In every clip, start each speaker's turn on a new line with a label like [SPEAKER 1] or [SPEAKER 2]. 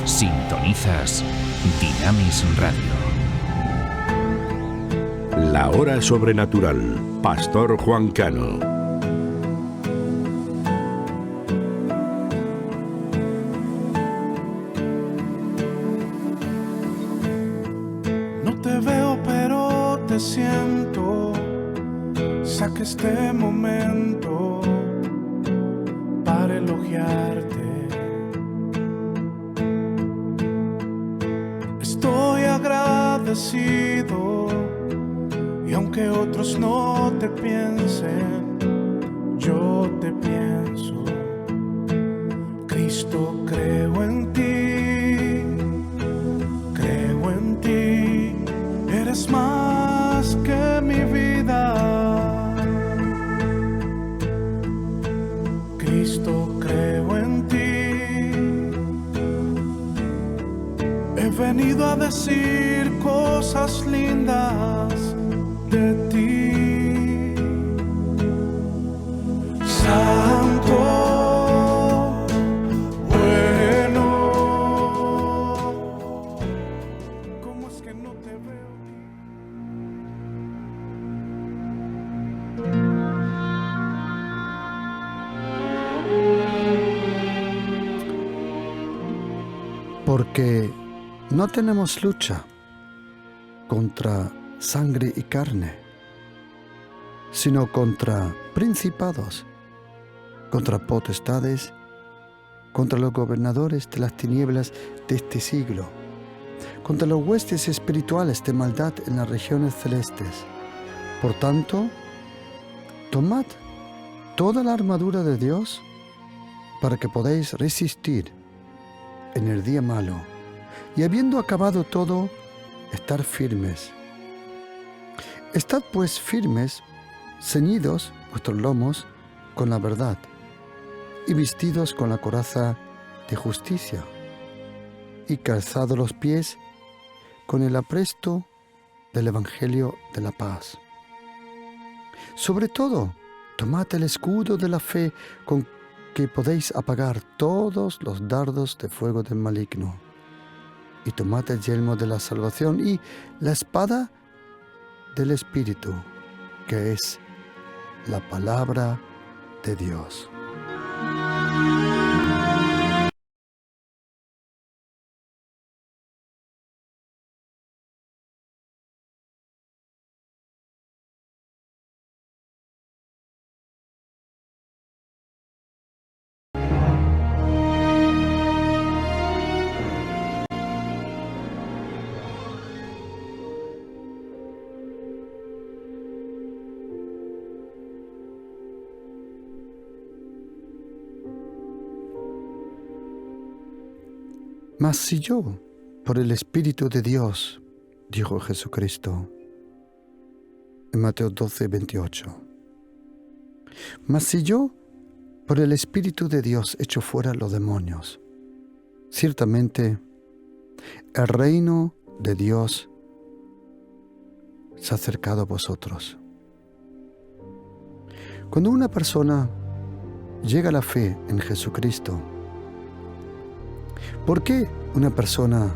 [SPEAKER 1] Sintonizas Dinamis Radio.
[SPEAKER 2] La Hora Sobrenatural, Pastor Juan Cano.
[SPEAKER 3] No te veo, pero te siento. Saca este momento para elogiarte. Estoy agradecido, y aunque otros no te piensen, yo te pienso. Cristo, creo en ti, eres más que mi vida. Cristo, creo en ti. He venido a decir cosas lindas de ti. Santo, bueno. ¿Cómo es que no te veo?
[SPEAKER 4] Porque no tenemos lucha contra sangre y carne, sino contra principados, contra potestades, contra los gobernadores de las tinieblas de este siglo, contra los huestes espirituales de maldad en las regiones celestes. Por tanto, tomad toda la armadura de Dios para que podáis resistir en el día malo, y habiendo acabado todo, estar firmes. Estad pues firmes, ceñidos vuestros lomos con la verdad, y vestidos con la coraza de justicia, y calzados los pies con el apresto del Evangelio de la paz. Sobre todo, tomad el escudo de la fe con que podéis apagar todos los dardos de fuego del maligno, y tomad el yelmo de la salvación y la espada del Espíritu, que es la palabra de Dios. Mas si yo, por el Espíritu de Dios, dijo Jesucristo en Mateo 12, 28, mas si yo, por el Espíritu de Dios, echo fuera los demonios, ciertamente el reino de Dios se ha acercado a vosotros. Cuando una persona llega a la fe en Jesucristo, ¿por qué una persona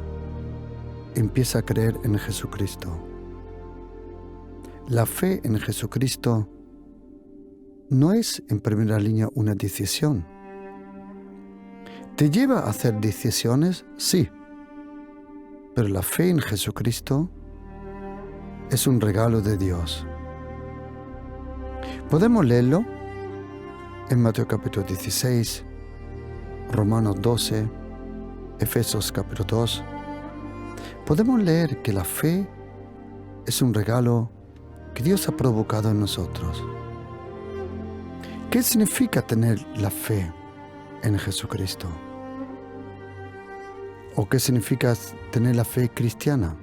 [SPEAKER 4] empieza a creer en Jesucristo? La fe en Jesucristo no es en primera línea una decisión. ¿Te lleva a hacer decisiones? Sí. Pero la fe en Jesucristo es un regalo de Dios. Podemos leerlo en Mateo capítulo 16, Romanos 12, Efesios capítulo 2. Podemos leer que la fe es un regalo que Dios ha provocado en nosotros. ¿Qué significa tener la fe en Jesucristo? ¿O qué significa tener la fe cristiana?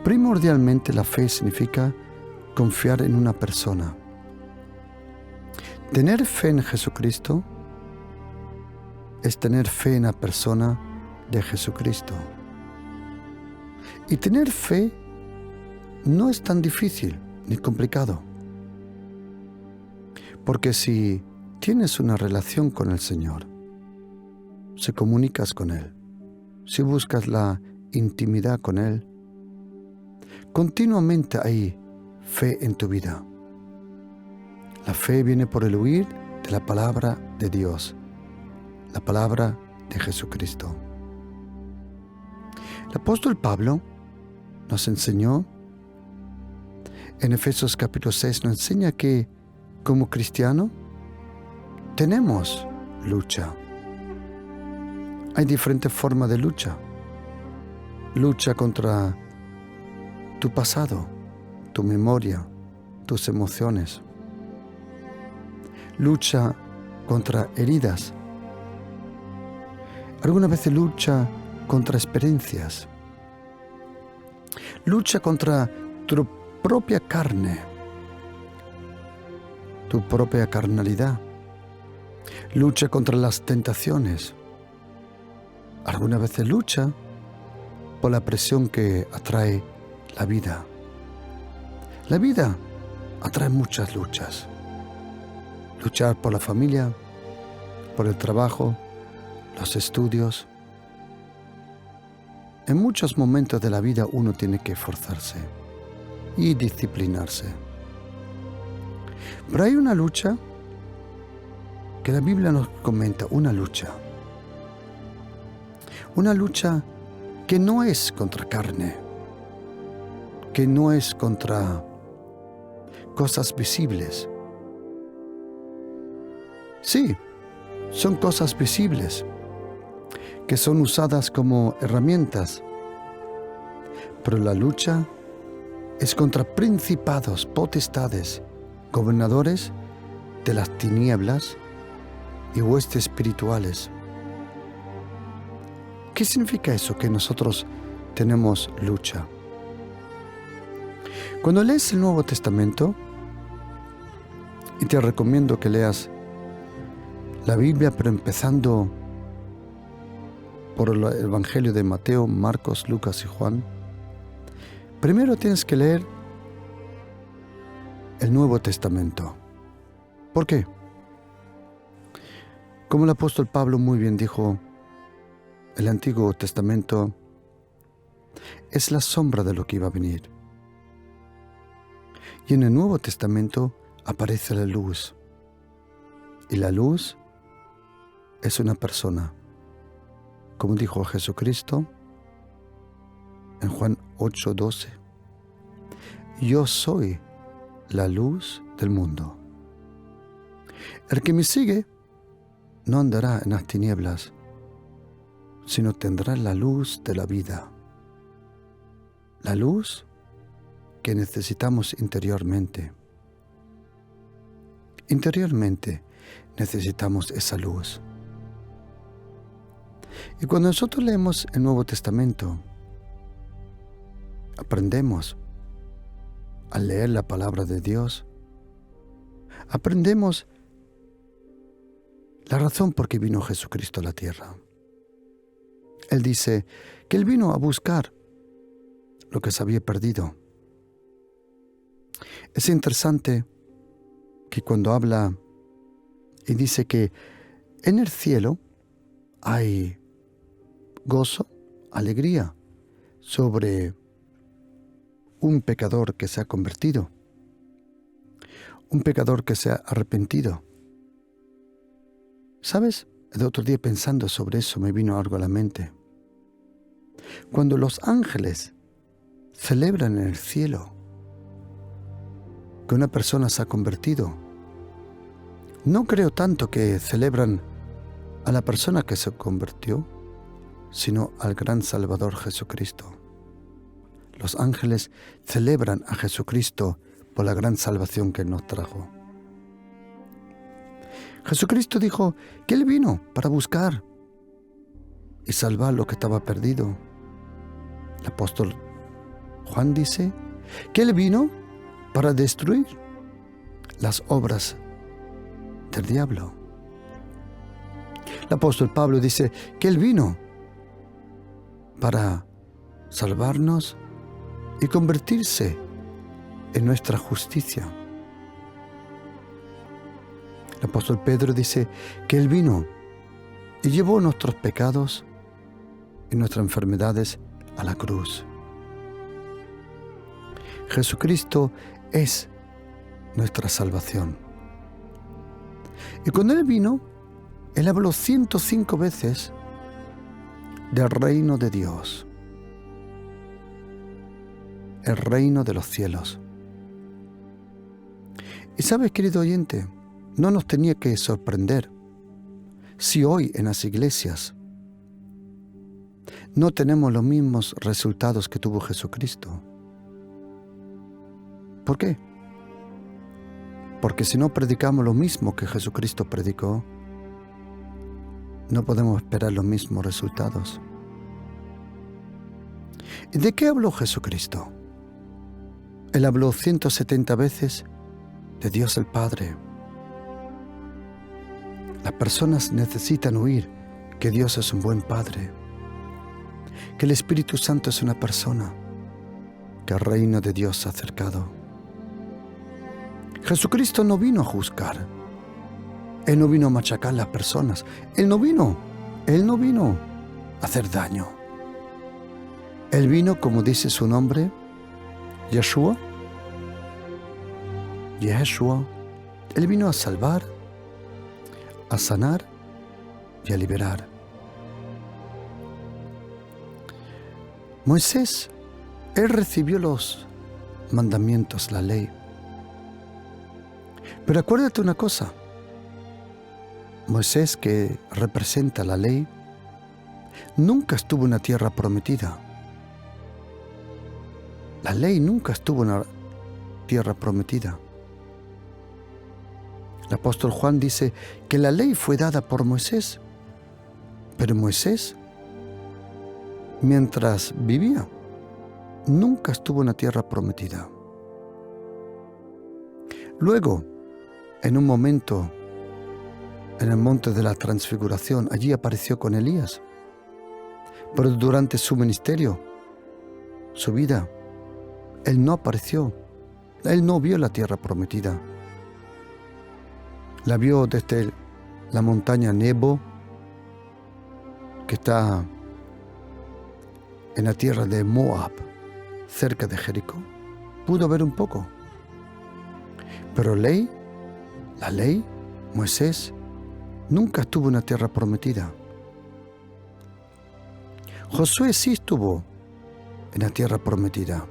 [SPEAKER 4] Primordialmente la fe significa confiar en una persona. Tener fe en Jesucristo es tener fe en la persona de Jesucristo. Y tener fe no es tan difícil ni complicado. Porque si tienes una relación con el Señor, si comunicas con Él, si buscas la intimidad con Él, continuamente hay fe en tu vida. La fe viene por el oír de la palabra de Dios, la palabra de Jesucristo. El apóstol Pablo nos enseñó, en Efesios capítulo 6, nos enseña que como cristiano tenemos lucha. Hay diferentes formas de lucha. Lucha contra tu pasado, tu memoria, tus emociones. Lucha contra heridas. Algunas veces lucha contra experiencias. Lucha contra tu propia carne, tu propia carnalidad. Lucha contra las tentaciones. Algunas veces lucha por la presión que atrae la vida. La vida atrae muchas luchas. Luchar por la familia, por el trabajo, los estudios. En muchos momentos de la vida uno tiene que esforzarse y disciplinarse. Pero hay una lucha que la Biblia nos comenta, una lucha que no es contra carne, que no es contra cosas visibles. Sí, son cosas visibles que son usadas como herramientas, pero la lucha es contra principados, potestades, gobernadores de las tinieblas y huestes espirituales. ¿Qué significa eso, que nosotros tenemos lucha? Cuando lees el Nuevo Testamento, y te recomiendo que leas la Biblia, pero empezando por el Evangelio de Mateo, Marcos, Lucas y Juan, primero tienes que leer el Nuevo Testamento. ¿Por qué? Como el apóstol Pablo muy bien dijo, el Antiguo Testamento es la sombra de lo que iba a venir. Y en el Nuevo Testamento aparece la luz. Y la luz es una persona. Como dijo Jesucristo en Juan 8:12, yo soy la luz del mundo. El que me sigue no andará en las tinieblas, sino tendrá la luz de la vida. La luz que necesitamos interiormente. Interiormente necesitamos esa luz. Y cuando nosotros leemos el Nuevo Testamento, aprendemos a leer la palabra de Dios, aprendemos la razón por qué vino Jesucristo a la tierra. Él dice que Él vino a buscar lo que se había perdido. Es interesante que cuando habla y dice que en el cielo hay gozo, alegría sobre un pecador que se ha convertido, un pecador que se ha arrepentido. ¿Sabes? El otro día pensando sobre eso me vino algo a la mente. Cuando los ángeles celebran en el cielo que una persona se ha convertido, no creo tanto que celebran a la persona que se convirtió, sino al gran Salvador Jesucristo. Los ángeles celebran a Jesucristo por la gran salvación que Él nos trajo. Jesucristo dijo que Él vino para buscar y salvar lo que estaba perdido. El apóstol Juan dice que Él vino para destruir las obras del diablo. El apóstol Pablo dice que Él vino para salvarnos y convertirse en nuestra justicia. El apóstol Pedro dice que Él vino y llevó nuestros pecados y nuestras enfermedades a la cruz. Jesucristo es nuestra salvación. Y cuando Él vino, Él habló 105 veces del reino de Dios, el reino de los cielos. Y sabes, querido oyente, no nos tenía que sorprender si hoy en las iglesias no tenemos los mismos resultados que tuvo Jesucristo. ¿Por qué? Porque si no predicamos lo mismo que Jesucristo predicó, no podemos esperar los mismos resultados. ¿Y de qué habló Jesucristo? Él habló 170 veces de Dios el Padre. Las personas necesitan oír que Dios es un buen Padre, que el Espíritu Santo es una persona, que el reino de Dios se ha acercado. Jesucristo no vino a juzgar. Él no vino a machacar a las personas. Él no vino a hacer daño. Él vino, como dice su nombre, Yeshua. Él vino a salvar, a sanar y a liberar. Moisés, él recibió los mandamientos, la ley. Pero acuérdate una cosa, Moisés, que representa la ley, nunca estuvo en una tierra prometida. La ley nunca estuvo en una tierra prometida. El apóstol Juan dice que la ley fue dada por Moisés, pero Moisés, mientras vivía, nunca estuvo en una tierra prometida. Luego, en un momento, en el monte de la transfiguración, allí apareció con Elías. Pero durante su ministerio, su vida, él no apareció. Él no vio la tierra prometida. La vio desde la montaña Nebo, que está en la tierra de Moab, cerca de Jericó. Pudo ver un poco. Pero la ley, Moisés, nunca estuvo en la tierra prometida. Josué sí estuvo en la tierra prometida.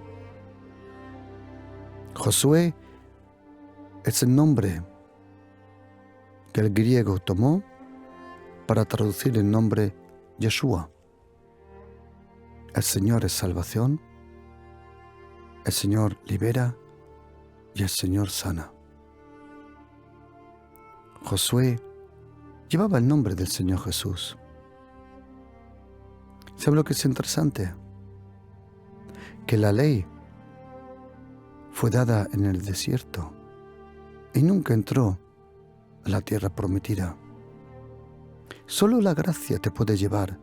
[SPEAKER 4] Josué es el nombre que el griego tomó para traducir el nombre Yeshua. El Señor es salvación, el Señor libera y el Señor sana. Josué llevaba el nombre del Señor Jesús. ¿Sabe lo que es interesante? Que la ley fue dada en el desierto y nunca entró a la tierra prometida. Solo la gracia te puede llevar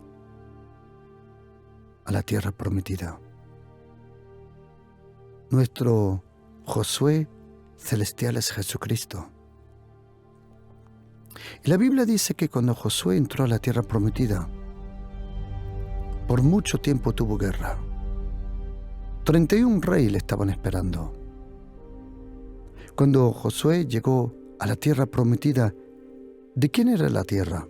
[SPEAKER 4] a la tierra prometida. Nuestro Josué celestial es Jesucristo. Y la Biblia dice que cuando Josué entró a la tierra prometida, por mucho tiempo tuvo guerra. 31 reyes le estaban esperando. Cuando Josué llegó a la tierra prometida, ¿de quién era la tierra?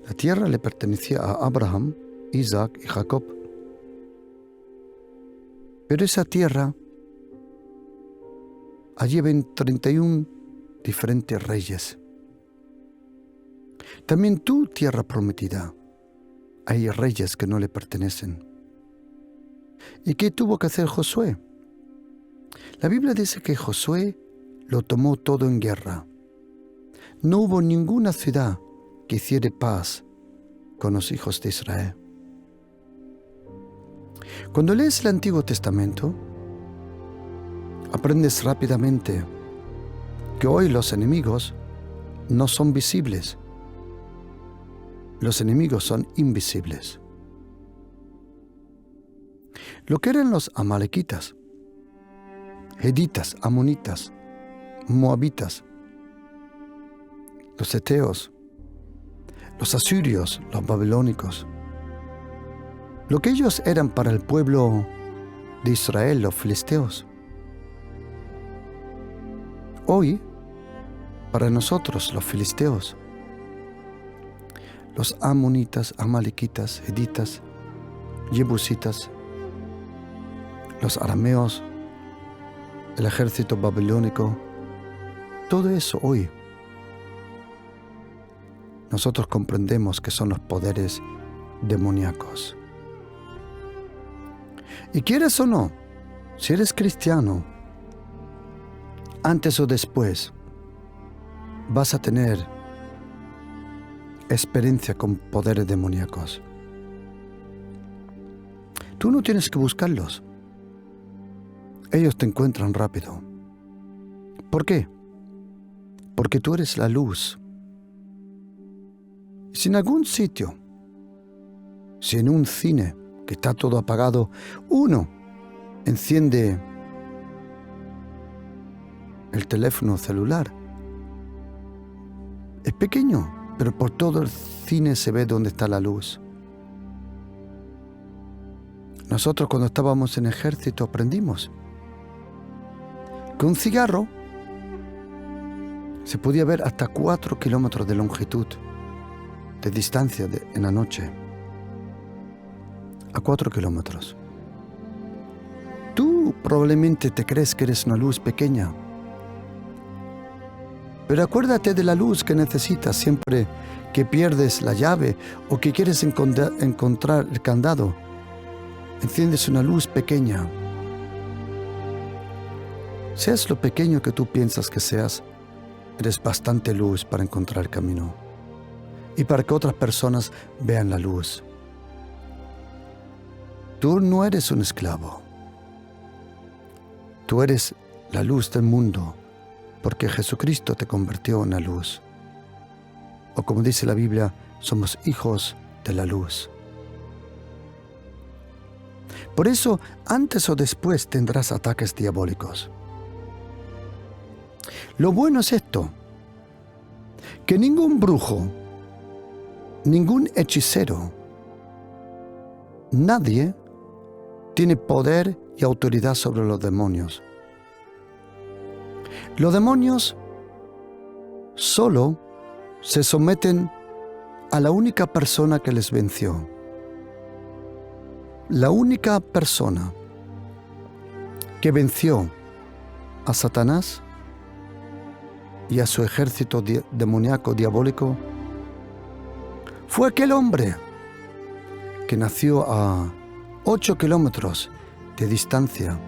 [SPEAKER 4] La tierra le pertenecía a Abraham, Isaac y Jacob. Pero esa tierra, allí ven 31 diferentes reyes. También tu tierra prometida, hay reyes que no le pertenecen. ¿Y qué tuvo que hacer Josué? La Biblia dice que Josué lo tomó todo en guerra. No hubo ninguna ciudad que hiciera paz con los hijos de Israel. Cuando lees el Antiguo Testamento, aprendes rápidamente que hoy los enemigos no son visibles. Los enemigos son invisibles. Lo que eran los amalequitas, heditas, amonitas, moabitas, los heteos, los asirios, los babilónicos. Lo que ellos eran para el pueblo de Israel, los filisteos. Hoy, para nosotros, los filisteos, los amonitas, amalequitas, hetitas, jebusitas, los arameos, el ejército babilónico, todo eso hoy nosotros comprendemos que son los poderes demoníacos. Y quieres o no, si eres cristiano, antes o después vas a tener experiencia con poderes demoníacos. Tú no tienes que buscarlos. Ellos te encuentran rápido. ¿Por qué? Porque tú eres la luz. Si en algún sitio, si en un cine que está todo apagado, uno enciende el teléfono celular, es pequeño, pero por todo el cine se ve dónde está la luz. Nosotros cuando estábamos en ejército aprendimos que un cigarro se podía ver hasta 4 kilómetros de longitud, de distancia en la noche. A 4 kilómetros. Tú probablemente te crees que eres una luz pequeña, pero acuérdate de la luz que necesitas siempre que pierdes la llave o que quieres encontrar el candado. Enciendes una luz pequeña. Seas lo pequeño que tú piensas que seas, eres bastante luz para encontrar el camino y para que otras personas vean la luz. Tú no eres un esclavo. Tú eres la luz del mundo, porque Jesucristo te convirtió en la luz. O como dice la Biblia, somos hijos de la luz. Por eso, antes o después tendrás ataques diabólicos. Lo bueno es esto, que ningún brujo, ningún hechicero, nadie tiene poder y autoridad sobre los demonios. Los demonios solo se someten a la única persona que les venció. La única persona que venció a Satanás y a su ejército demoníaco diabólico fue aquel hombre que nació a 8 kilómetros de distancia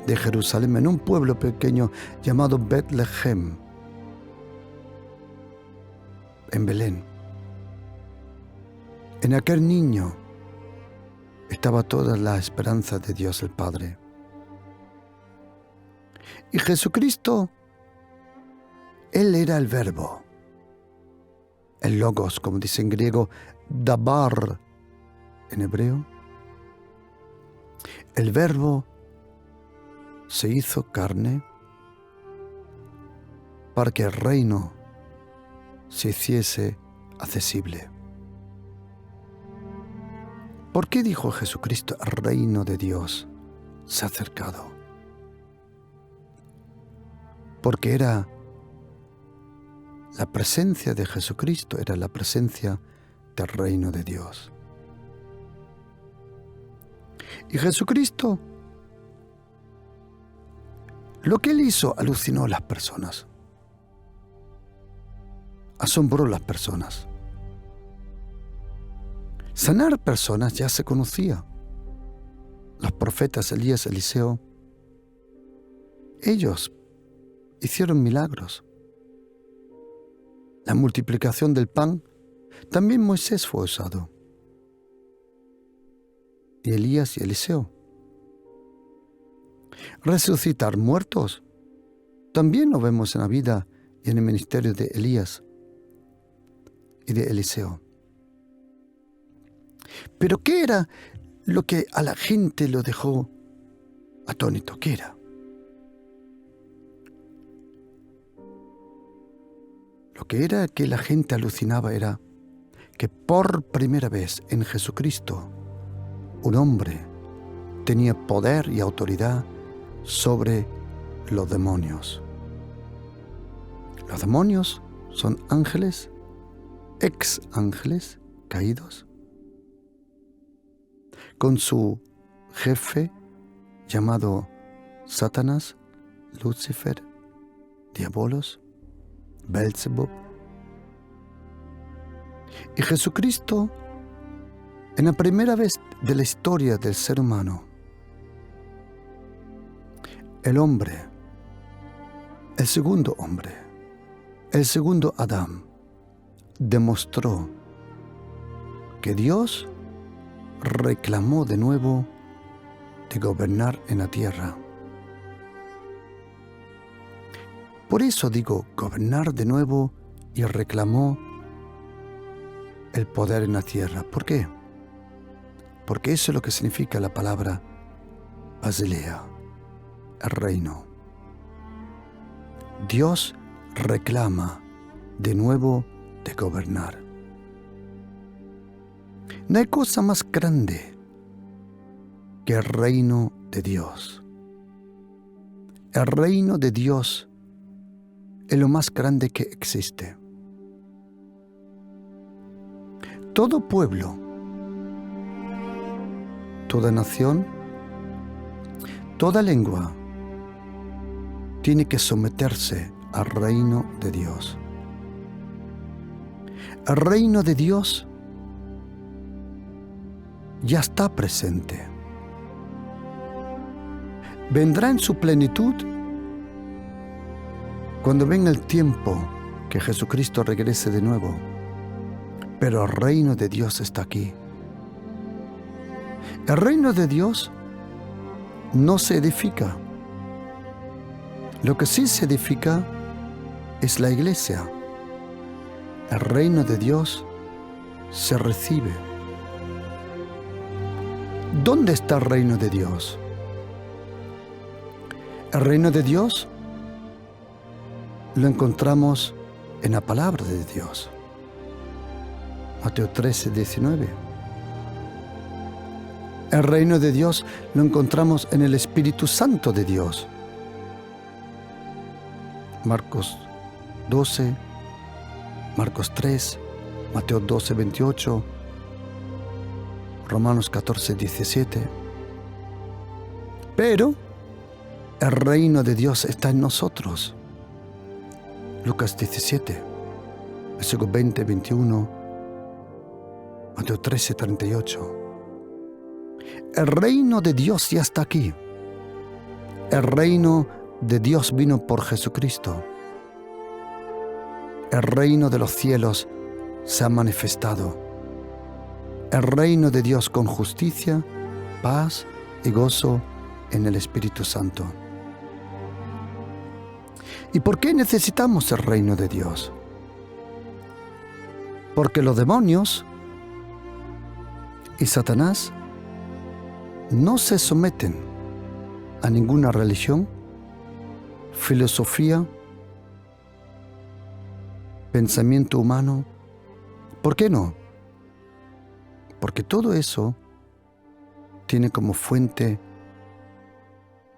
[SPEAKER 4] de Jerusalén, en un pueblo pequeño llamado Betlehem, en Belén. En aquel niño estaba toda la esperanza de Dios el Padre. Y Jesucristo, Él era el Verbo, el Logos, como dice en griego, Dabar en hebreo. El Verbo se hizo carne para que el reino se hiciese accesible. ¿Por qué dijo Jesucristo, el reino de Dios se ha acercado? Porque era la presencia de Jesucristo, era la presencia del reino de Dios. Y Jesucristo, lo que Él hizo alucinó a las personas, asombró a las personas. Sanar personas ya se conocía. Los profetas Elías, Eliseo, ellos hicieron milagros. La multiplicación del pan, también Moisés fue usado. Y Elías y Eliseo. Resucitar muertos, también lo vemos en la vida y en el ministerio de Elías y de Eliseo. Pero ¿qué era lo que a la gente lo dejó atónito? ¿Qué era? Lo que era que la gente alucinaba era que por primera vez en Jesucristo un hombre tenía poder y autoridad sobre los demonios. Los demonios son ángeles, ex ángeles caídos, con su jefe llamado Satanás, Lucifer, Diabolos, Belzebub. Y Jesucristo, en la primera vez de la historia del ser humano, el hombre, el segundo hombre, el segundo Adán, demostró que Dios reclamó de nuevo de gobernar en la tierra. Por eso digo gobernar de nuevo y reclamó el poder en la tierra. ¿Por qué? Porque eso es lo que significa la palabra Basilea, el reino. Dios reclama de nuevo de gobernar. No hay cosa más grande que el reino de Dios. El reino de Dios es lo más grande que existe. Todo pueblo, toda nación, toda lengua tiene que someterse al reino de Dios. El reino de Dios ya está presente. Vendrá en su plenitud cuando venga el tiempo que Jesucristo regrese de nuevo. Pero el reino de Dios está aquí. El reino de Dios no se edifica. Lo que sí se edifica es la iglesia. El reino de Dios se recibe. ¿Dónde está el reino de Dios? El reino de Dios lo encontramos en la palabra de Dios. Mateo 13, 19. El reino de Dios lo encontramos en el Espíritu Santo de Dios. Marcos 12, Marcos 3, Mateo 12, 28, Romanos 14, 17. Pero el reino de Dios está en nosotros. Lucas 17, versículos 20, 21, Mateo 13, 38. El reino de Dios ya está aquí. El reino de Dios vino por Jesucristo. El reino de los cielos se ha manifestado. El reino de Dios con justicia, paz y gozo en el Espíritu Santo. ¿Y por qué necesitamos el reino de Dios? Porque los demonios y Satanás no se someten a ninguna religión, filosofía, pensamiento humano. ¿Por qué no? Porque todo eso tiene como fuente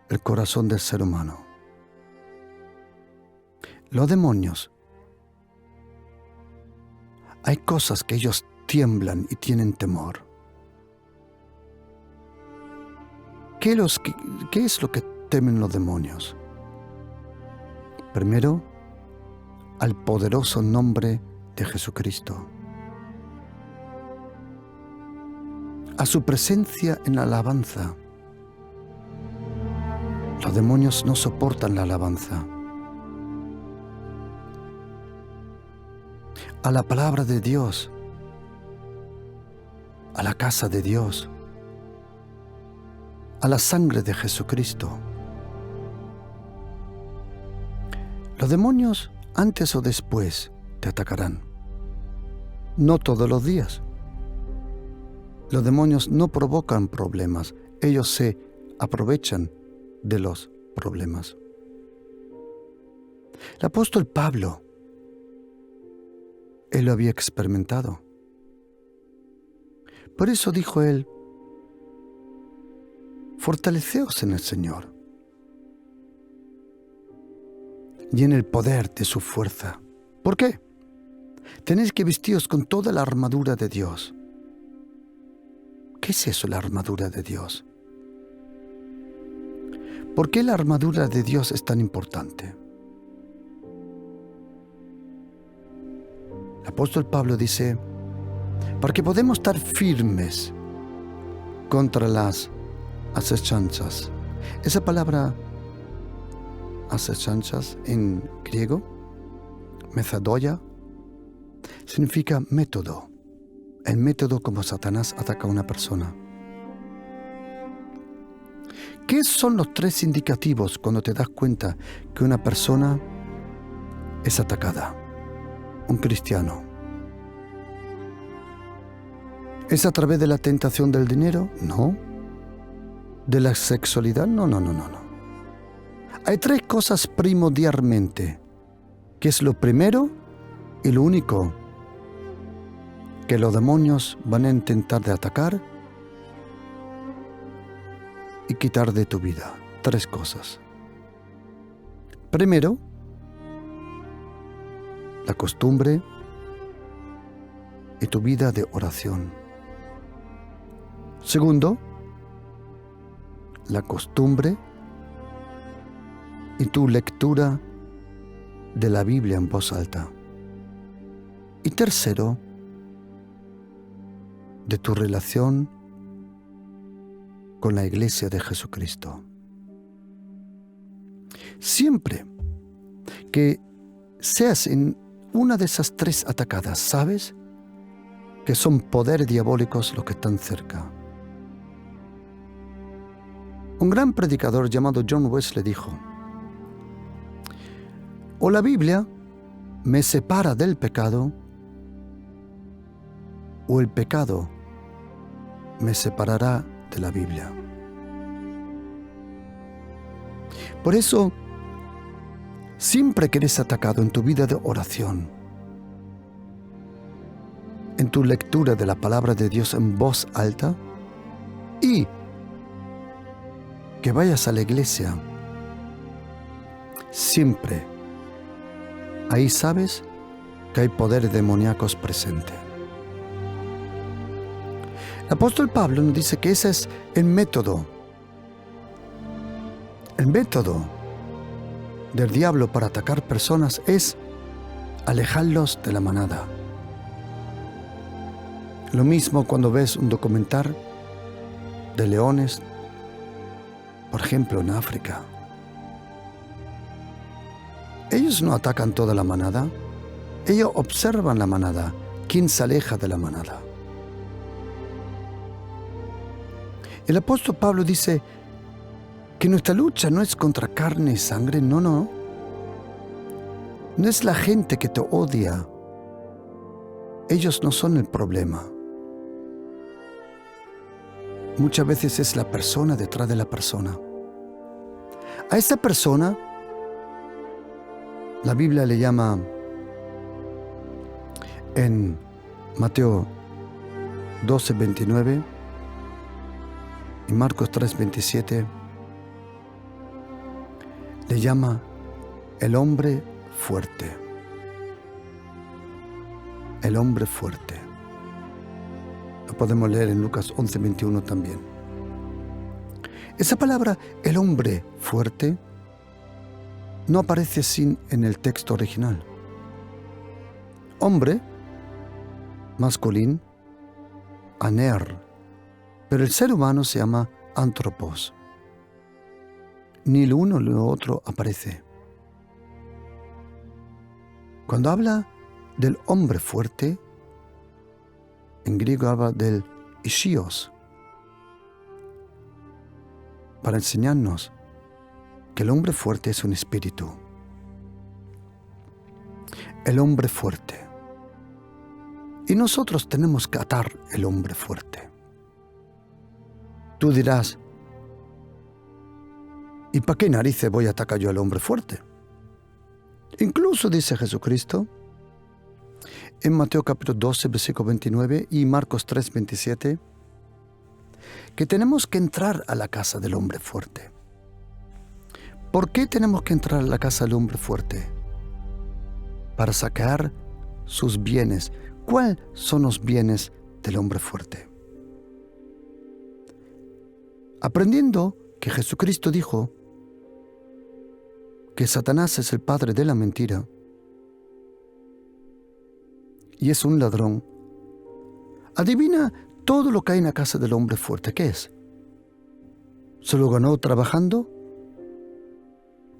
[SPEAKER 4] el corazón del ser humano. Los demonios, hay cosas que ellos tiemblan y tienen temor. ¿Qué es lo que temen los demonios? Primero, al poderoso nombre de Jesucristo, a su presencia en la alabanza. Los demonios no soportan la alabanza. A la palabra de Dios, a la casa de Dios, a la sangre de Jesucristo. Los demonios, antes o después, te atacarán. No todos los días. Los demonios no provocan problemas, ellos se aprovechan de los problemas. El apóstol Pablo, él lo había experimentado. Por eso dijo él, fortaleceos en el Señor y en el poder de su fuerza. ¿Por qué? Tenéis que vestiros con toda la armadura de Dios. ¿Qué es eso, la armadura de Dios? ¿Por qué la armadura de Dios es tan importante? El apóstol Pablo dice, para que podamos estar firmes contra las asechanzas. Esa palabra asechanzas en griego, methodoia, significa método. El método como Satanás ataca a una persona. ¿Qué son los 3 indicativos cuando te das cuenta que una persona es atacada? Un cristiano. ¿Es a través de la tentación del dinero? No. ¿De la sexualidad? No. Hay 3 cosas primordialmente, que es lo primero y lo único que los demonios van a intentar de atacar y quitar de tu vida. 3 cosas. Primero, la costumbre y tu vida de oración. Segundo, la costumbre y tu lectura de la Biblia en voz alta. Y tercero, de tu relación con la Iglesia de Jesucristo. Siempre que seas en una de esas 3 atacadas, sabes que son poderes diabólicos los que están cerca. Un gran predicador llamado John Wesley dijo, o la Biblia me separa del pecado, o el pecado me separará de la Biblia. Por eso, siempre que eres atacado en tu vida de oración, en tu lectura de la palabra de Dios en voz alta, y que vayas a la iglesia, siempre ahí sabes que hay poderes demoníacos presentes. El apóstol Pablo nos dice que ese es el método del diablo para atacar personas es alejarlos de la manada. Lo mismo cuando ves un documental de leones, por ejemplo en África. Ellos no atacan toda la manada, ellos observan la manada, quién se aleja de la manada. El apóstol Pablo dice que nuestra lucha no es contra carne y sangre, no. No es la gente que te odia. Ellos no son el problema. Muchas veces es la persona detrás de la persona. A esa persona, la Biblia le llama en Mateo 12:29 y Marcos 3:27, le llama el hombre fuerte. El hombre fuerte. Lo podemos leer en Lucas 11:21 también. Esa palabra, el hombre fuerte, no aparece así en el texto original. Hombre, masculino, aner, pero el ser humano se llama antropos. Ni lo uno ni lo otro aparece. Cuando habla del hombre fuerte, en griego habla del ischios, para enseñarnos que el hombre fuerte es un espíritu. El hombre fuerte. Y nosotros tenemos que atar el hombre fuerte. Tú dirás, ¿y para qué narices voy a atacar yo al hombre fuerte? Incluso dice Jesucristo, en Mateo capítulo 12, versículo 29 y Marcos 3, 27, que tenemos que entrar a la casa del hombre fuerte. ¿Por qué tenemos que entrar a la casa del hombre fuerte? Para sacar sus bienes. ¿Cuáles son los bienes del hombre fuerte? Aprendiendo que Jesucristo dijo que Satanás es el padre de la mentira y es un ladrón, adivina todo lo que hay en la casa del hombre fuerte. ¿Qué es? ¿Se lo ganó trabajando?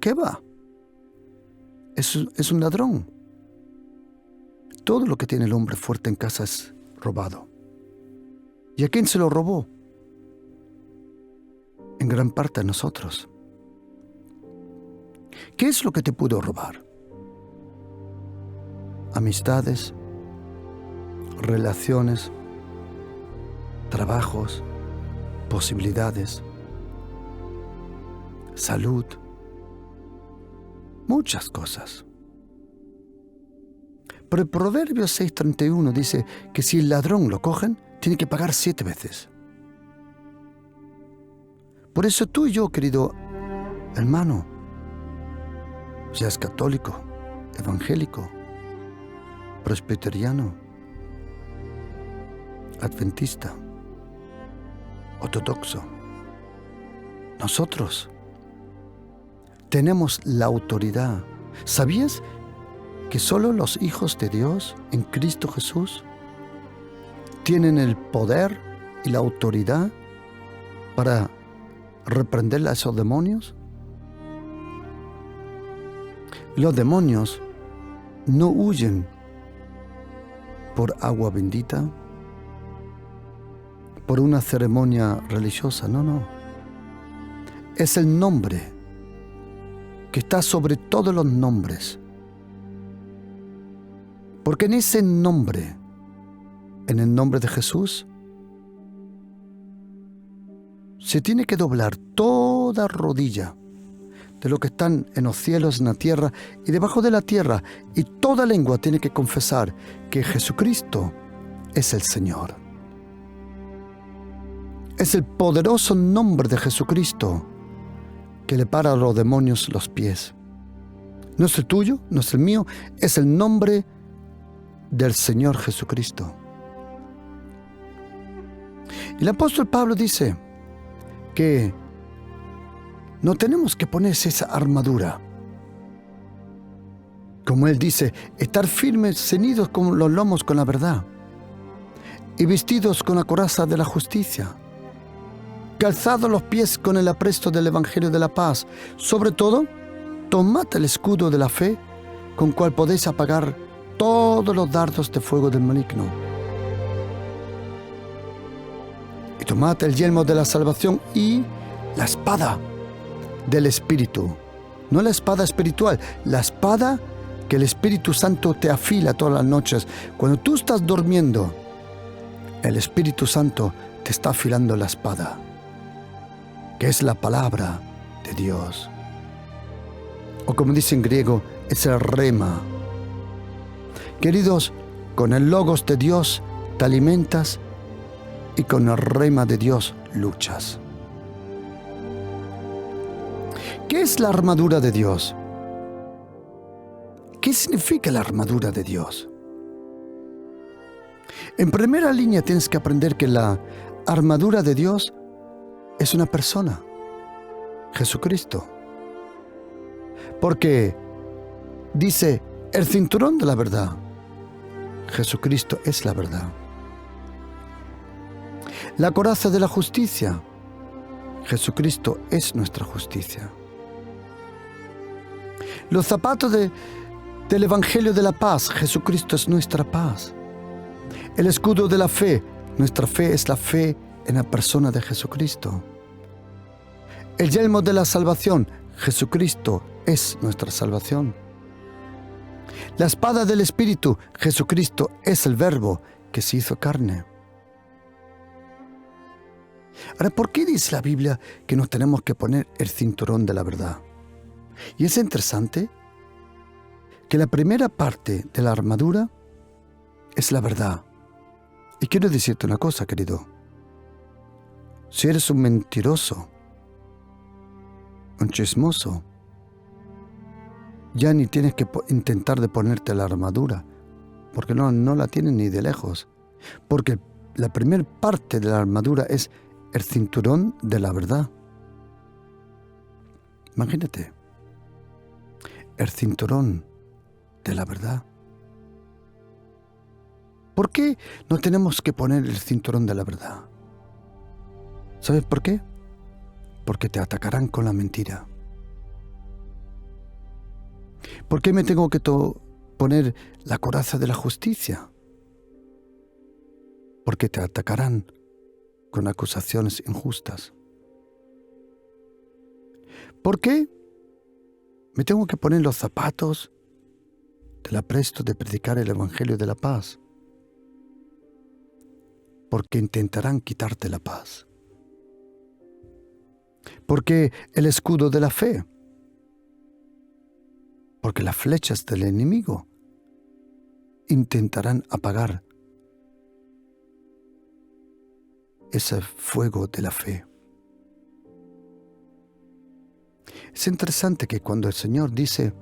[SPEAKER 4] ¿Qué va? Es un ladrón. Todo lo que tiene el hombre fuerte en casa es robado. ¿Y a quién se lo robó? En gran parte a nosotros. ¿Qué es lo que te pudo robar? Amistades, relaciones, trabajos, posibilidades, salud, muchas cosas. Pero el Proverbios 6:31 dice que si el ladrón lo cogen, tiene que pagar 7 veces. Por eso tú y yo, querido hermano, seas católico, evangélico, presbiteriano, adventista, ortodoxo, nosotros tenemos la autoridad. ¿Sabías que solo los hijos de Dios en Cristo Jesús tienen el poder y la autoridad para reprender a esos demonios? Los demonios no huyen por agua bendita, por una ceremonia religiosa, no. Es el nombre que está sobre todos los nombres. Porque en ese nombre, en el nombre de Jesús, se tiene que doblar toda rodilla de lo que están en los cielos, en la tierra y debajo de la tierra, y toda lengua tiene que confesar que Jesucristo es el Señor. Es el poderoso nombre de Jesucristo que le para a los demonios los pies. No es el tuyo, no es el mío, es el nombre del Señor Jesucristo. Y el apóstol Pablo dice que no tenemos que ponerse esa armadura. Como él dice, estar firmes, ceñidos con los lomos con la verdad y vestidos con la coraza de la justicia, calzados los pies con el apresto del Evangelio de la paz. Sobre todo, tomad el escudo de la fe, con cual podéis apagar todos los dardos de fuego del maligno. Y tomad el yelmo de la salvación y la espada del Espíritu. No la espada espiritual, la espada que el Espíritu Santo te afila todas las noches. Cuando tú estás durmiendo, el Espíritu Santo te está afilando la espada, que es la palabra de Dios. O como dice en griego, es el rema. Queridos, con el logos de Dios te alimentas y con el rema de Dios luchas. ¿Qué es la armadura de Dios? ¿Qué significa la armadura de Dios? En primera línea tienes que aprender que la armadura de Dios es una persona, Jesucristo. Porque dice el cinturón de la verdad. Jesucristo es la verdad. La coraza de la justicia. Jesucristo es nuestra justicia. Los zapatos del Evangelio de la paz. Jesucristo es nuestra paz. El escudo de la fe. Nuestra fe es la fe en la persona de Jesucristo. El yelmo de la salvación. Jesucristo es nuestra salvación. La espada del Espíritu. Jesucristo es el Verbo que se hizo carne. Ahora, ¿por qué dice la Biblia que nos tenemos que poner el cinturón de la verdad? Y es interesante que la primera parte de la armadura es la verdad. Y quiero decirte una cosa, querido. Si eres un mentiroso, un chismoso, ya ni tienes que intentar de ponerte la armadura, porque no la tienes ni de lejos. Porque la primera parte de la armadura es el cinturón de la verdad. Imagínate, el cinturón de la verdad. ¿Por qué no tenemos que poner el cinturón de la verdad? ¿Sabes por qué? Porque te atacarán con la mentira. ¿Por qué me tengo que poner la coraza de la justicia? Porque te atacarán con acusaciones injustas. ¿Por qué me tengo que poner los zapatos del apresto de predicar el Evangelio de la paz? Porque intentarán quitarte la paz. Porque el escudo de la fe. Porque las flechas del enemigo intentarán apagar ese fuego de la fe. Es interesante que cuando el Señor dice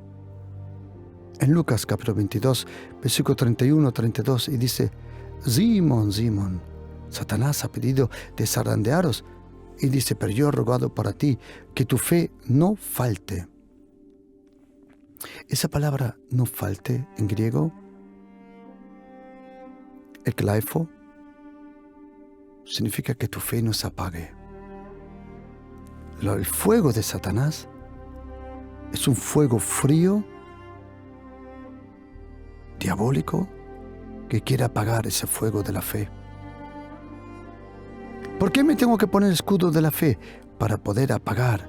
[SPEAKER 4] en Lucas capítulo 22, versículo 31-32, y dice: Simón, Simón, Satanás ha pedido de zarandearos, y dice: pero yo he rogado para ti que tu fe no falte. Esa palabra no falte en griego, eklaifo, significa que tu fe no se apague. El fuego de Satanás es un fuego frío, diabólico, que quiere apagar ese fuego de la fe. ¿Por qué me tengo que poner el escudo de la fe? Para poder apagar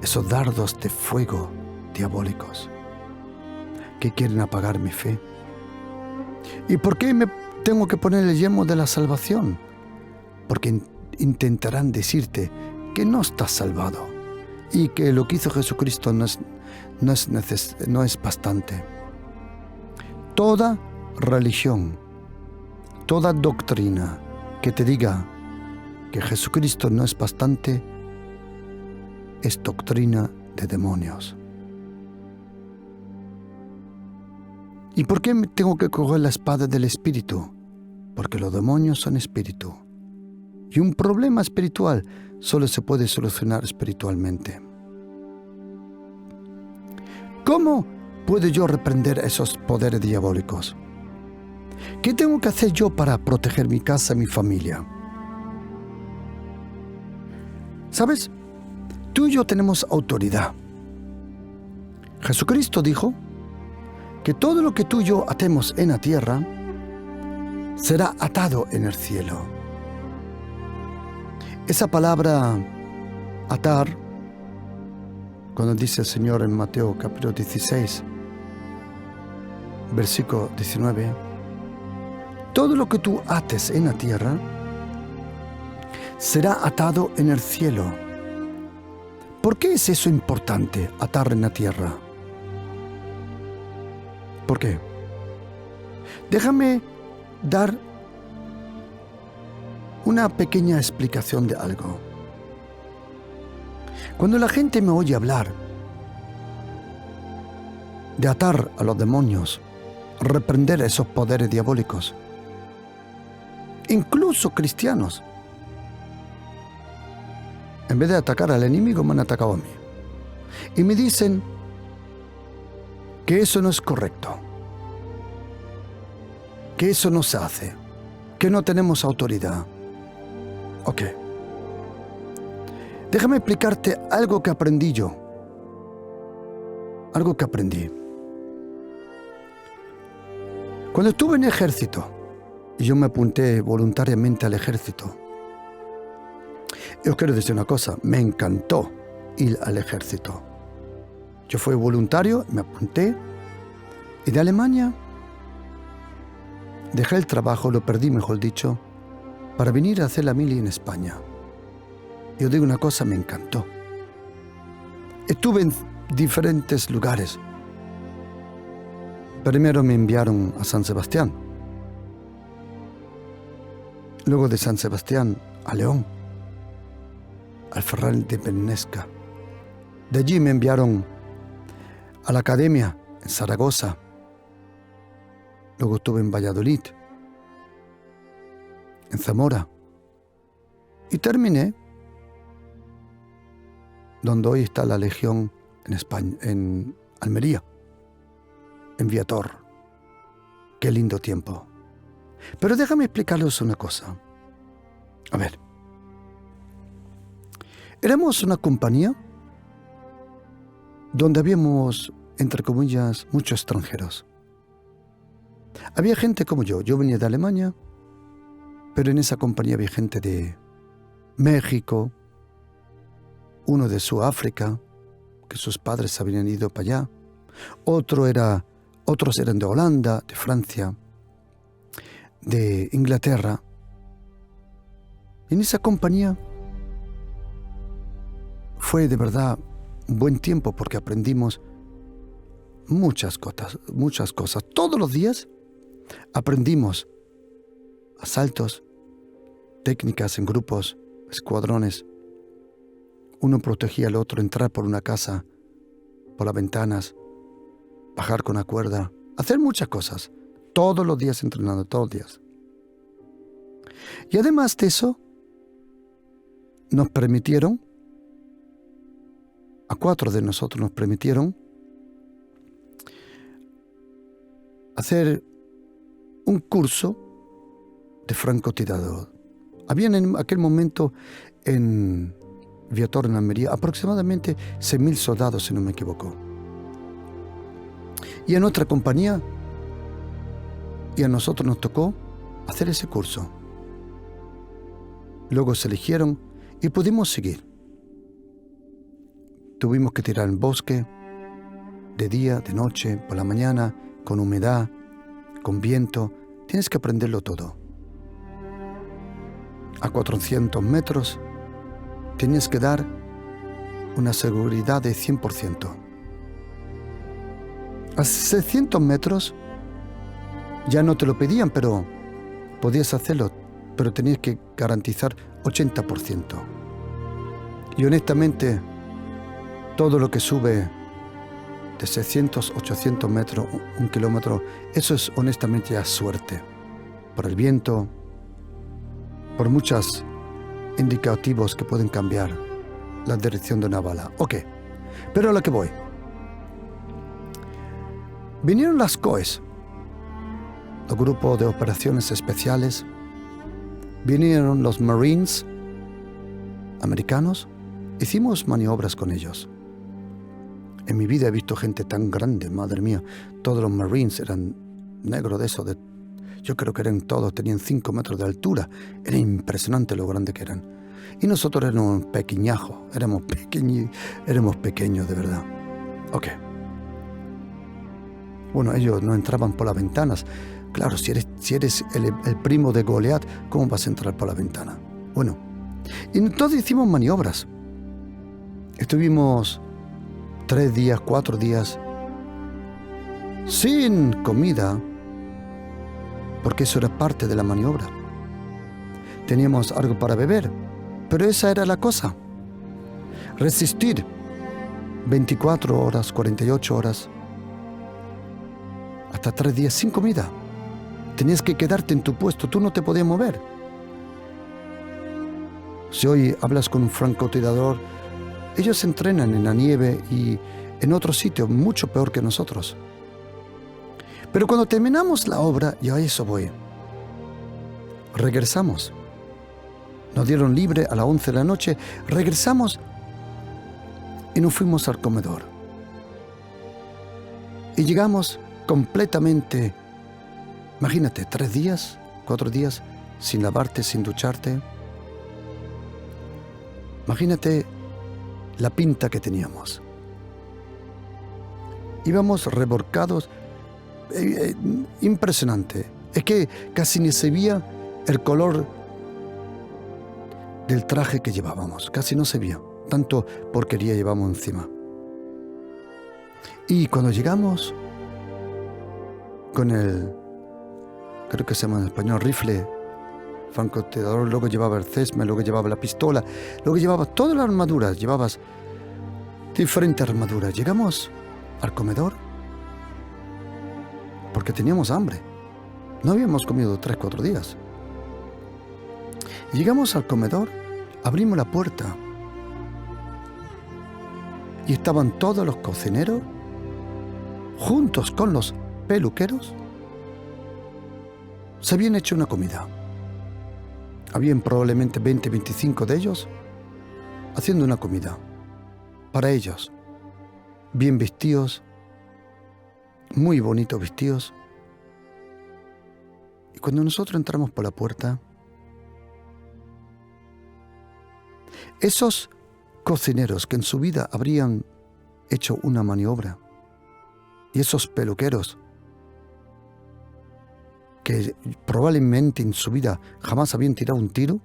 [SPEAKER 4] esos dardos de fuego diabólicos que quieren apagar mi fe. ¿Y por qué me tengo que poner el yelmo de la salvación? Porque intentarán decirte que no estás salvado y que lo que hizo Jesucristo no es bastante. Toda religión, toda doctrina que te diga que Jesucristo no es bastante es doctrina de demonios. ¿Y por qué tengo que coger la espada del Espíritu? Porque los demonios son espíritu. Y un problema espiritual solo se puede solucionar espiritualmente. ¿Cómo puedo yo reprender esos poderes diabólicos? ¿Qué tengo que hacer yo para proteger mi casa y mi familia? ¿Sabes? Tú y yo tenemos autoridad. Jesucristo dijo que todo lo que tú y yo atemos en la tierra será atado en el cielo. Esa palabra atar, cuando dice el Señor en Mateo capítulo 16, versículo 19, todo lo que tú ates en la tierra será atado en el cielo. ¿Por qué es eso importante, atar en la tierra? ¿Por qué? Déjame dar una pequeña explicación de algo. Cuando la gente me oye hablar de atar a los demonios, reprender esos poderes diabólicos, incluso cristianos, en vez de atacar al enemigo, me han atacado a mí. Y me dicen que eso no es correcto, que eso no se hace, que no tenemos autoridad. Ok. Déjame explicarte algo que aprendí yo. Algo que aprendí. Cuando estuve en el ejército, y yo me apunté voluntariamente al ejército, y os quiero decir una cosa, me encantó ir al ejército. Yo fui voluntario, me apunté, y de Alemania dejé el trabajo, lo perdí, mejor dicho, para venir a hacer la mili en España. Y os digo una cosa, me encantó. Estuve en diferentes lugares. Primero me enviaron a San Sebastián, Luego de San Sebastián a León, al Ferral de Bernesca. De allí me enviaron a la academia en Zaragoza. Luego estuve en Valladolid, en Zamora. Y terminé donde hoy está la Legión en España, en Almería, en Viator. Qué lindo tiempo. Pero déjame explicarles una cosa. A ver. Éramos una compañía donde habíamos, entre comillas, muchos extranjeros. Había gente como yo venía de Alemania, pero en esa compañía había gente de México, uno de Sudáfrica, que sus padres habían ido para allá, otros eran de Holanda, de Francia, de Inglaterra. En esa compañía fue de verdad un buen tiempo porque aprendimos muchas cosas. Todos los días aprendimos asaltos, técnicas en grupos, escuadrones. Uno protegía al otro, entrar por una casa, por las ventanas, bajar con la cuerda, hacer muchas cosas. Todos los días entrenando, todos los días. Y además de eso, nos permitieron, a 4 de nosotros nos permitieron hacer un curso de francotirador. Habían en aquel momento en Viator, en Almería, aproximadamente 6.000 soldados, si no me equivoco. Y en otra compañía, y a nosotros nos tocó hacer ese curso. Luego se eligieron y pudimos seguir. Tuvimos que tirar en bosque, de día, de noche, por la mañana, con humedad, con viento. Tienes que aprenderlo todo. A 400 metros tenías que dar una seguridad de 100%. A 600 metros ya no te lo pedían, pero podías hacerlo, pero tenías que garantizar 80%. Y honestamente, todo lo que sube de 600, 800 metros, 1 kilómetro, eso es honestamente ya suerte. Por el viento, por muchos indicativos que pueden cambiar la dirección de una bala. Ok, pero a lo que voy. Vinieron las COEs, los grupos de operaciones especiales, vinieron los Marines americanos, hicimos maniobras con ellos. En mi vida he visto gente tan grande, madre mía. Todos los Marines eran negros de eso. Yo creo que eran todos, tenían 5 metros de altura. Era impresionante lo grande que eran. Y nosotros éramos pequeñajos, éramos pequeños de verdad. Ok. Bueno, ellos no entraban por las ventanas. Claro, si eres el primo de Goliat, ¿cómo vas a entrar por la ventana? Bueno, y entonces hicimos maniobras. Estuvimos 3 días, 4 días sin comida, porque eso era parte de la maniobra. Teníamos algo para beber, pero esa era la cosa. Resistir 24 horas, 48 horas, hasta 3 días sin comida. Tenías que quedarte en tu puesto, tú no te podías mover. Si hoy hablas con un francotirador, ellos entrenan en la nieve y en otros sitios mucho peor que nosotros. Pero cuando terminamos la obra, y a eso voy, regresamos. Nos dieron libre a las 11 de la noche, regresamos y nos fuimos al comedor. Y llegamos completamente, imagínate, 3 días, 4 días, sin lavarte, sin ducharte. Imagínate la pinta que teníamos. Íbamos revolcados, impresionante. Es que casi ni se veía el color del traje que llevábamos, casi no se veía, tanto porquería llevamos encima. Y cuando llegamos con el, creo que se llama en español, rifle francotirador, luego llevaba el cesme, luego llevaba la pistola, luego llevaba todas las armaduras, llevabas diferentes armaduras. Llegamos al comedor porque teníamos hambre. No habíamos comido 3-4 días. Y llegamos al comedor, abrimos la puerta y estaban todos los cocineros juntos con los peluqueros. Se habían hecho una comida. Habían probablemente 20-25 de ellos haciendo una comida para ellos, bien vestidos, muy bonitos vestidos. Y cuando nosotros entramos por la puerta, esos cocineros que en su vida habrían hecho una maniobra, y esos peluqueros que probablemente en su vida jamás habían tirado un tiro,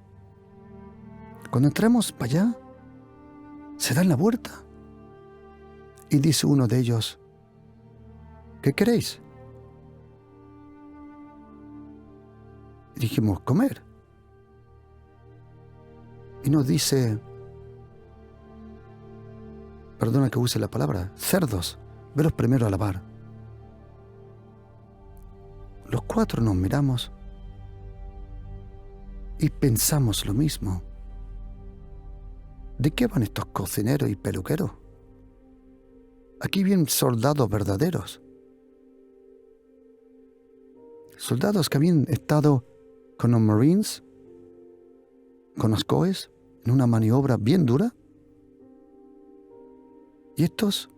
[SPEAKER 4] cuando entramos para allá, se dan la vuelta y dice uno de ellos: ¿qué queréis? Y dijimos: comer. Y nos dice, perdona que use la palabra, cerdos, veros primero a lavar. Los 4 nos miramos y pensamos lo mismo. ¿De qué van estos cocineros y peluqueros? Aquí vienen soldados verdaderos. Soldados que habían estado con los Marines, con los COEs, en una maniobra bien dura. Y estos,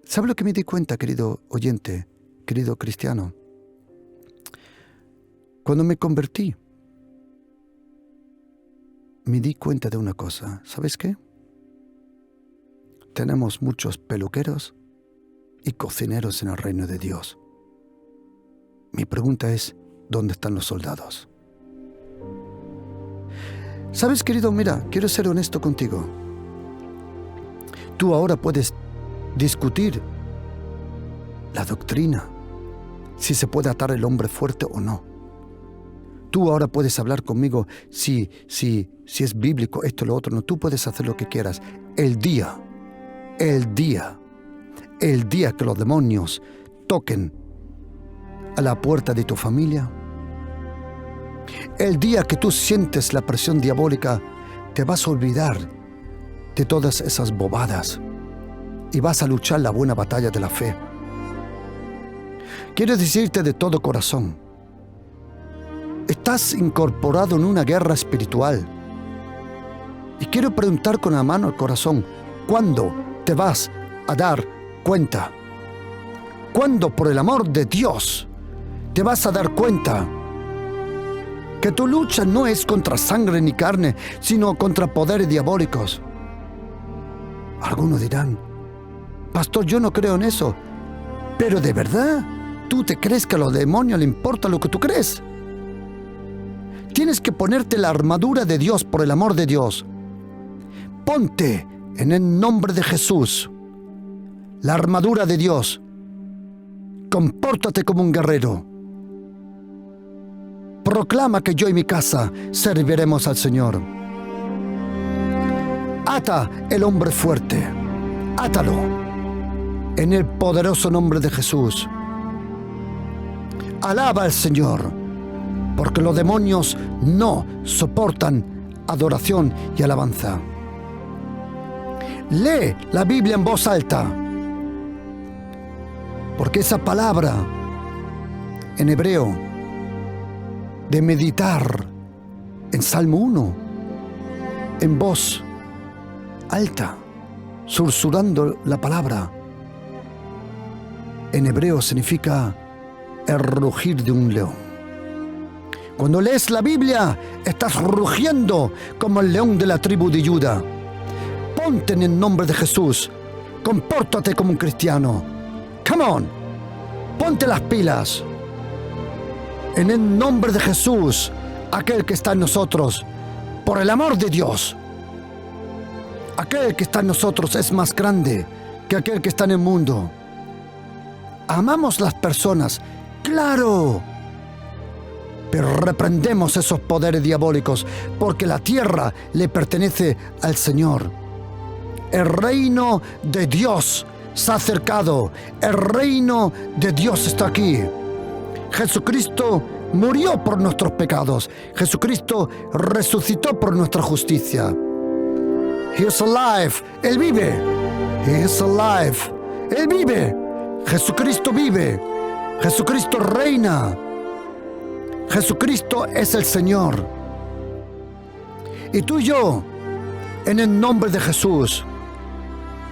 [SPEAKER 4] ¿sabe lo que me di cuenta, querido oyente, querido cristiano? Cuando me convertí, me di cuenta de una cosa. ¿Sabes qué? Tenemos muchos peluqueros y cocineros en el reino de Dios. Mi pregunta es, ¿dónde están los soldados? ¿Sabes, querido? Mira, quiero ser honesto contigo. Tú ahora puedes discutir la doctrina, si se puede atar el hombre fuerte o no. Tú ahora puedes hablar conmigo si es bíblico esto o lo otro. No, tú puedes hacer lo que quieras. El día que los demonios toquen a la puerta de tu familia, el día que tú sientes la presión diabólica, te vas a olvidar de todas esas bobadas y vas a luchar la buena batalla de la fe. Quiero decirte de todo corazón, estás incorporado en una guerra espiritual. Y quiero preguntar con la mano al corazón, ¿cuándo te vas a dar cuenta? ¿Cuándo, por el amor de Dios, te vas a dar cuenta que tu lucha no es contra sangre ni carne, sino contra poderes diabólicos? Algunos dirán, pastor, yo no creo en eso. Pero ¿de verdad tú te crees que a los demonios le importa lo que tú crees? Tienes que ponerte la armadura de Dios, por el amor de Dios. Ponte en el nombre de Jesús la armadura de Dios. Compórtate como un guerrero. Proclama que yo y mi casa serviremos al Señor. Ata el hombre fuerte. Átalo en el poderoso nombre de Jesús. Alaba al Señor, porque los demonios no soportan adoración y alabanza. Lee la Biblia en voz alta, porque esa palabra en hebreo de meditar en Salmo 1, en voz alta, susurrando la palabra, en hebreo significa el rugir de un león. Cuando lees la Biblia, estás rugiendo como el león de la tribu de Judá. Ponte en el nombre de Jesús. Compórtate como un cristiano. Come on. Ponte las pilas. En el nombre de Jesús, aquel que está en nosotros, por el amor de Dios. Aquel que está en nosotros es más grande que aquel que está en el mundo. Amamos las personas, claro. Pero reprendemos esos poderes diabólicos, porque la tierra le pertenece al Señor. El reino de Dios se ha acercado. El reino de Dios está aquí. Jesucristo murió por nuestros pecados. Jesucristo resucitó por nuestra justicia. He is alive. Él vive. He is alive. Él vive. Jesucristo vive. Jesucristo reina. Jesucristo es el Señor. Y tú y yo, en el nombre de Jesús,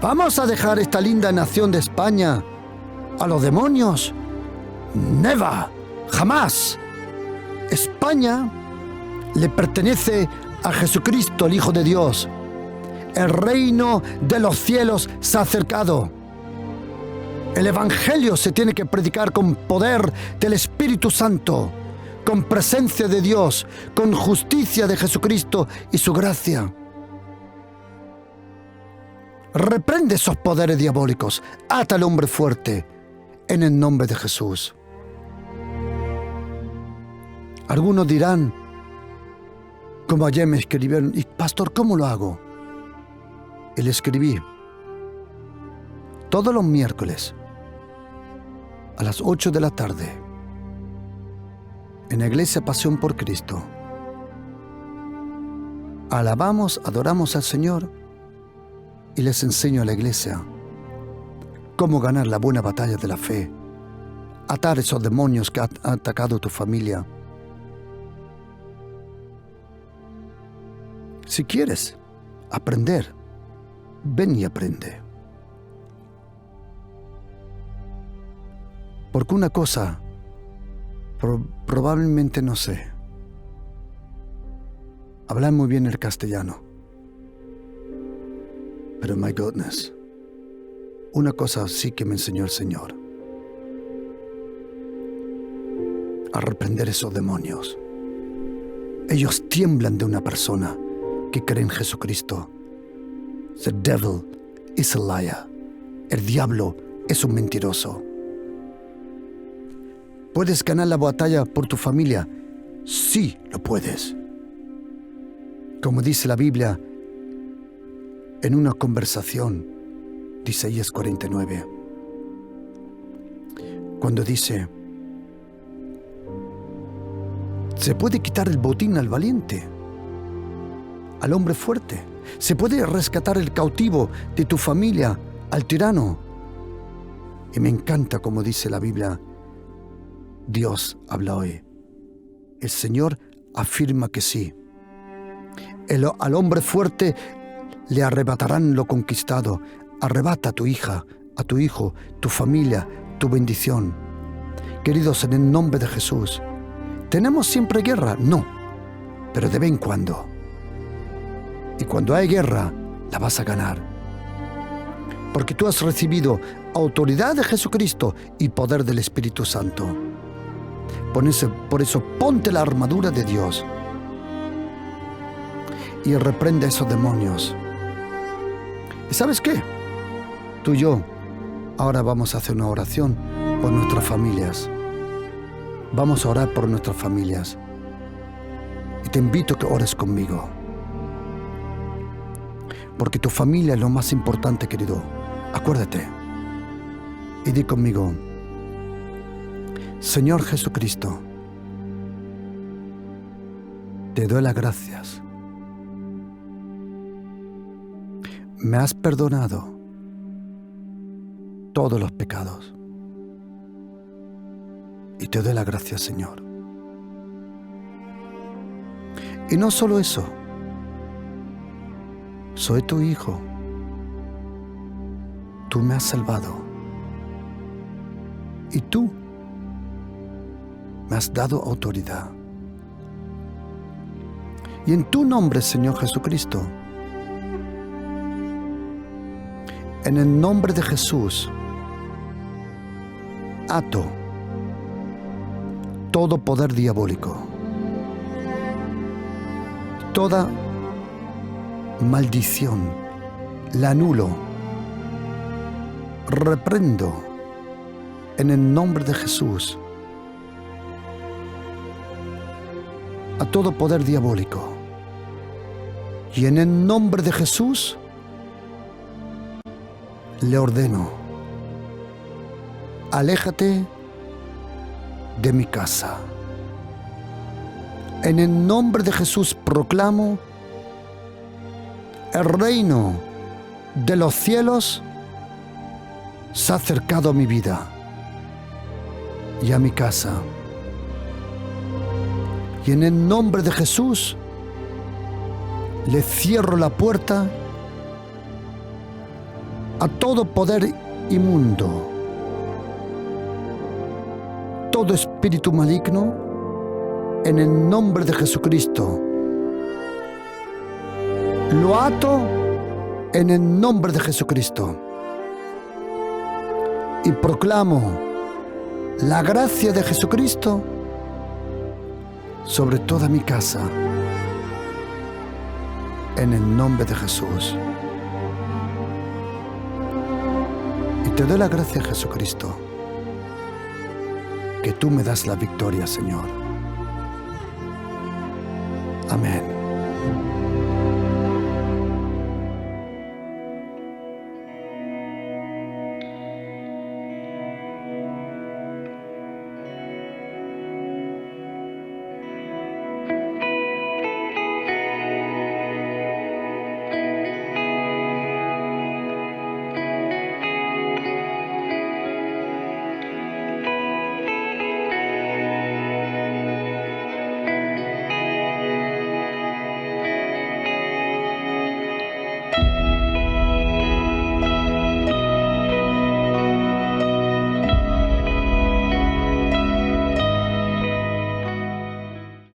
[SPEAKER 4] ¿vamos a dejar esta linda nación de España a los demonios? Never, jamás. España le pertenece a Jesucristo, el Hijo de Dios. El reino de los cielos se ha acercado. El Evangelio se tiene que predicar con poder del Espíritu Santo, con presencia de Dios, con justicia de Jesucristo y su gracia. Reprende esos poderes diabólicos. Ata al hombre fuerte en el nombre de Jesús. Algunos dirán, como ayer me escribieron, y pastor, ¿cómo lo hago? Y le escribí, todos los miércoles a las 8 de la tarde, en la iglesia Pasión por Cristo, alabamos, adoramos al Señor y les enseño a la iglesia cómo ganar la buena batalla de la fe, atar esos demonios que han atacado tu familia. Si quieres aprender, ven y aprende. Porque una cosa probablemente no sé. Hablar muy bien el castellano. Pero my goodness, una cosa sí que me enseñó el Señor. A reprender esos demonios. Ellos tiemblan de una persona que cree en Jesucristo. The devil is a liar. El diablo es un mentiroso. ¿Puedes ganar la batalla por tu familia? Sí, lo puedes. Como dice la Biblia en una conversación de Isaías 49, cuando dice, se puede quitar el botín al valiente, al hombre fuerte. Se puede rescatar el cautivo de tu familia al tirano. Y me encanta como dice la Biblia, Dios habla hoy. El Señor afirma que sí. Al hombre fuerte le arrebatarán lo conquistado. Arrebata a tu hija, a tu hijo, tu familia, tu bendición. Queridos, en el nombre de Jesús, ¿tenemos siempre guerra? No, pero de vez en cuando. Y cuando hay guerra, la vas a ganar. Porque tú has recibido autoridad de Jesucristo y poder del Espíritu Santo. Por eso ponte la armadura de Dios y reprende a esos demonios. ¿Y sabes qué? Tú y yo ahora vamos a hacer una oración por nuestras familias. Vamos a orar por nuestras familias. Y te invito a que ores conmigo. Porque tu familia es lo más importante, querido. Acuérdate. Y di conmigo, Señor Jesucristo, te doy las gracias. Me has perdonado todos los pecados. Y te doy las gracias, Señor. Y no solo eso, soy tu hijo. Tú me has salvado. Y tú me has dado autoridad. Y en tu nombre, Señor Jesucristo, en el nombre de Jesús, ato todo poder diabólico, toda maldición, la anulo, reprendo en el nombre de Jesús. a todo poder diabólico. Y en el nombre de Jesús le ordeno: aléjate de mi casa. En el nombre de Jesús proclamo: el reino de los cielos se ha acercado a mi vida y a mi casa. Y en el nombre de Jesús le cierro la puerta a todo poder inmundo, todo espíritu maligno, en el nombre de Jesucristo. Lo ato en el nombre de Jesucristo y proclamo la gracia de Jesucristo sobre toda mi casa, en el nombre de Jesús. Y te doy la gracia, Jesucristo, que tú me das la victoria, Señor. Amén.